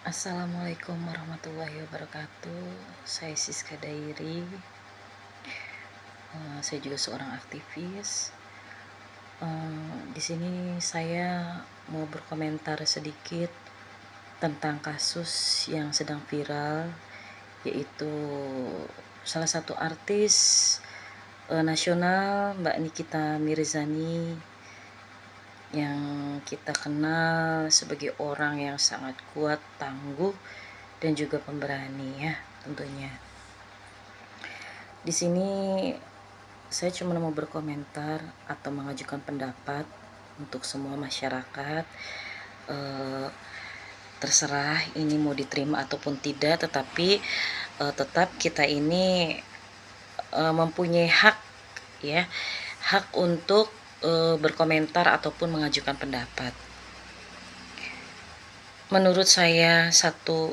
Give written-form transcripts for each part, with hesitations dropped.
Assalamualaikum warahmatullahi wabarakatuh. Saya Siska Dairi. Saya juga seorang aktivis. Di sini saya mau berkomentar sedikit tentang kasus yang sedang viral, yaitu salah satu artis nasional, Mbak Nikita Mirzani, yang kita kenal sebagai orang yang sangat kuat, tangguh, dan juga pemberani ya tentunya. Di sini saya cuma mau berkomentar atau mengajukan pendapat untuk semua masyarakat. Terserah ini mau diterima ataupun tidak, tetapi tetap kita ini mempunyai hak ya, hak untuk berkomentar ataupun mengajukan pendapat. Menurut saya, satu,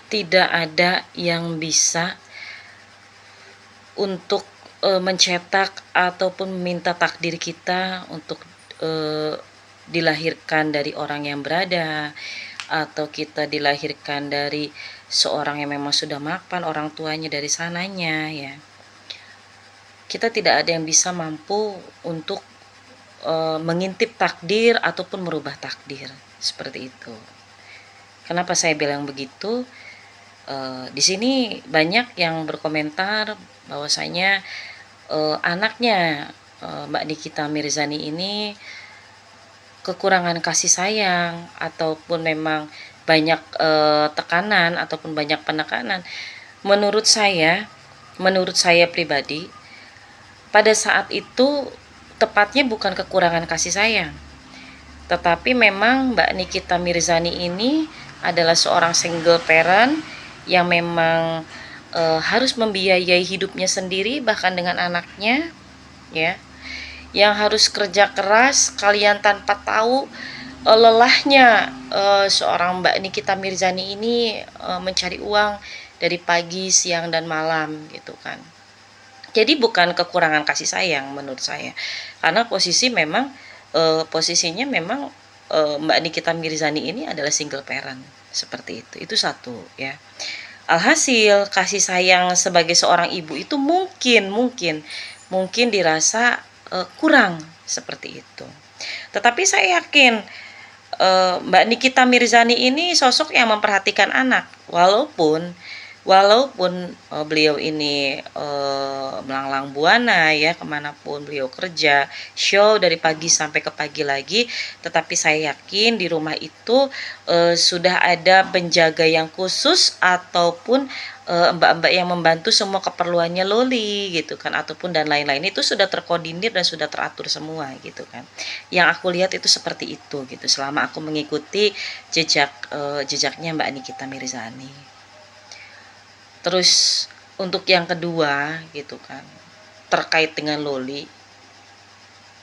tidak ada yang bisa untuk mencetak ataupun meminta takdir kita untuk dilahirkan dari orang yang berada, atau kita dilahirkan dari seorang yang memang sudah mapan, orang tuanya dari sananya ya. Kita tidak ada yang bisa mampu untuk mengintip takdir ataupun merubah takdir seperti itu. Kenapa saya bilang begitu? Di sini banyak yang berkomentar bahwasanya anaknya Mbak Nikita Mirzani ini kekurangan kasih sayang ataupun memang banyak tekanan ataupun banyak penekanan. Menurut saya pribadi, pada saat itu tepatnya bukan kekurangan kasih sayang, tetapi memang Mbak Nikita Mirzani ini adalah seorang single parent yang memang harus membiayai hidupnya sendiri, bahkan dengan anaknya ya, yang harus kerja keras. Kalian tanpa tahu lelahnya seorang Mbak Nikita Mirzani ini mencari uang dari pagi, siang, dan malam gitu kan. Jadi bukan kekurangan kasih sayang menurut saya, karena posisinya memang Mbak Nikita Mirzani ini adalah single parent seperti itu. Itu satu ya. Alhasil kasih sayang sebagai seorang ibu itu mungkin dirasa kurang seperti itu. Tetapi saya yakin Mbak Nikita Mirzani ini sosok yang memperhatikan anak, walaupun beliau ini melanglang buana ya, kemanapun beliau kerja, show dari pagi sampai ke pagi lagi, tetapi saya yakin di rumah itu sudah ada penjaga yang khusus ataupun mbak-mbak yang membantu semua keperluannya Loli gitu kan, ataupun dan lain-lain, itu sudah terkoordinir dan sudah teratur semua gitu kan. Yang aku lihat itu seperti itu gitu, selama aku mengikuti jejaknya Mbak Nikita Mirzani. Terus untuk yang kedua gitu kan, terkait dengan Loli,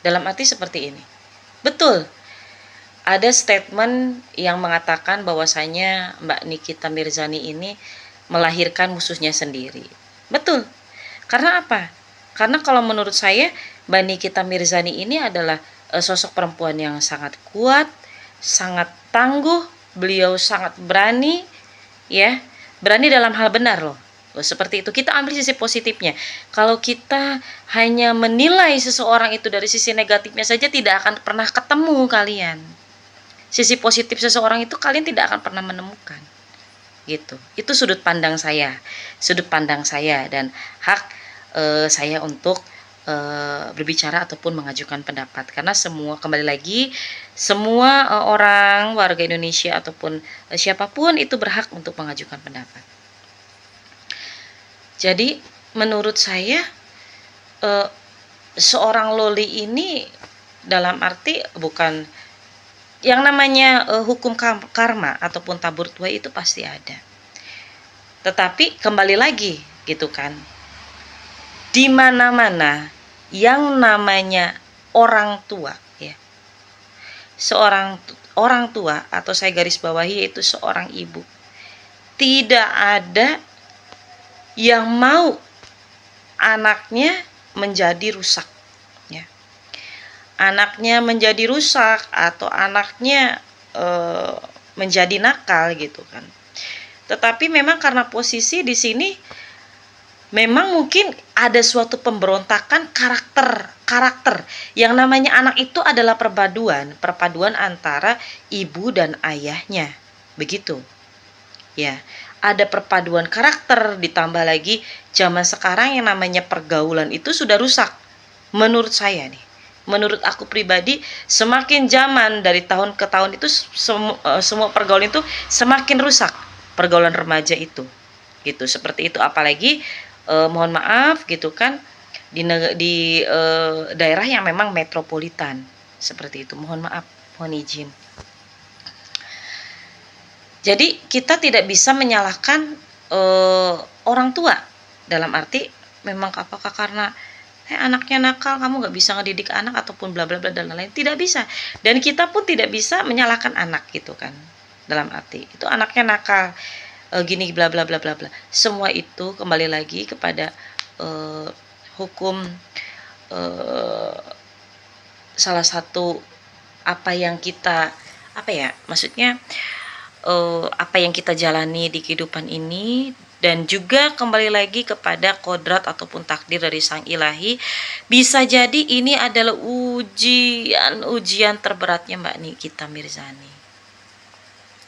dalam arti seperti ini. Betul, ada statement yang mengatakan bahwasanya Mbak Nikita Mirzani ini melahirkan musuhnya sendiri. Betul. Karena apa? Karena kalau menurut saya Mbak Nikita Mirzani ini adalah sosok perempuan yang sangat kuat, sangat tangguh, beliau sangat berani ya. Berani dalam hal benar loh. Seperti itu. Kita ambil sisi positifnya. Kalau kita hanya menilai seseorang itu dari sisi negatifnya saja, tidak akan pernah ketemu kalian. Sisi positif seseorang itu kalian tidak akan pernah menemukan. Gitu. Itu sudut pandang saya. Dan hak saya untuk berbicara ataupun mengajukan pendapat, karena kembali lagi, semua orang warga Indonesia ataupun siapapun itu berhak untuk mengajukan pendapat. Jadi menurut saya seorang Loli ini dalam arti bukan yang namanya hukum karma ataupun tabur tuai, itu pasti ada. Tetapi kembali lagi gitu kan, di mana-mana yang namanya orang tua ya, seorang orang tua, atau saya garis bawahi yaitu seorang ibu, tidak ada yang mau anaknya menjadi rusak ya. Anaknya menjadi rusak atau anaknya menjadi nakal gitu kan. Tetapi memang karena posisi di sini memang mungkin ada suatu pemberontakan karakter. Yang namanya anak itu adalah perpaduan antara ibu dan ayahnya. Begitu. Ya, ada perpaduan karakter, ditambah lagi zaman sekarang yang namanya pergaulan itu sudah rusak. Menurut saya nih. Menurut aku pribadi, semakin zaman dari tahun ke tahun itu semua pergaulan itu semakin rusak. Pergaulan remaja itu. Gitu, seperti itu, apalagi mohon maaf gitu kan di daerah yang memang metropolitan seperti itu. Mohon maaf, mohon izin. Jadi kita tidak bisa menyalahkan orang tua dalam arti memang apakah karena anaknya nakal kamu nggak bisa ngedidik anak ataupun bla bla bla dan lain-lain, tidak bisa. Dan kita pun tidak bisa menyalahkan anak gitu kan, dalam arti itu anaknya nakal gini bla bla bla bla bla. Semua itu kembali lagi kepada hukum salah satu apa yang kita maksudnya apa yang kita jalani di kehidupan ini, dan juga kembali lagi kepada kodrat ataupun takdir dari Sang Ilahi. Bisa jadi ini adalah ujian terberatnya Mbak Nikita Mirzani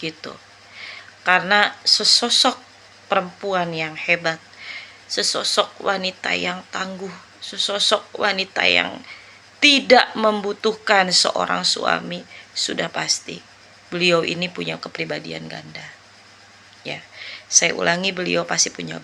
gitu, karena sesosok perempuan yang hebat, sesosok wanita yang tangguh, sesosok wanita yang tidak membutuhkan seorang suami, sudah pasti beliau ini punya kepribadian ganda. Ya, saya ulangi, beliau pasti punya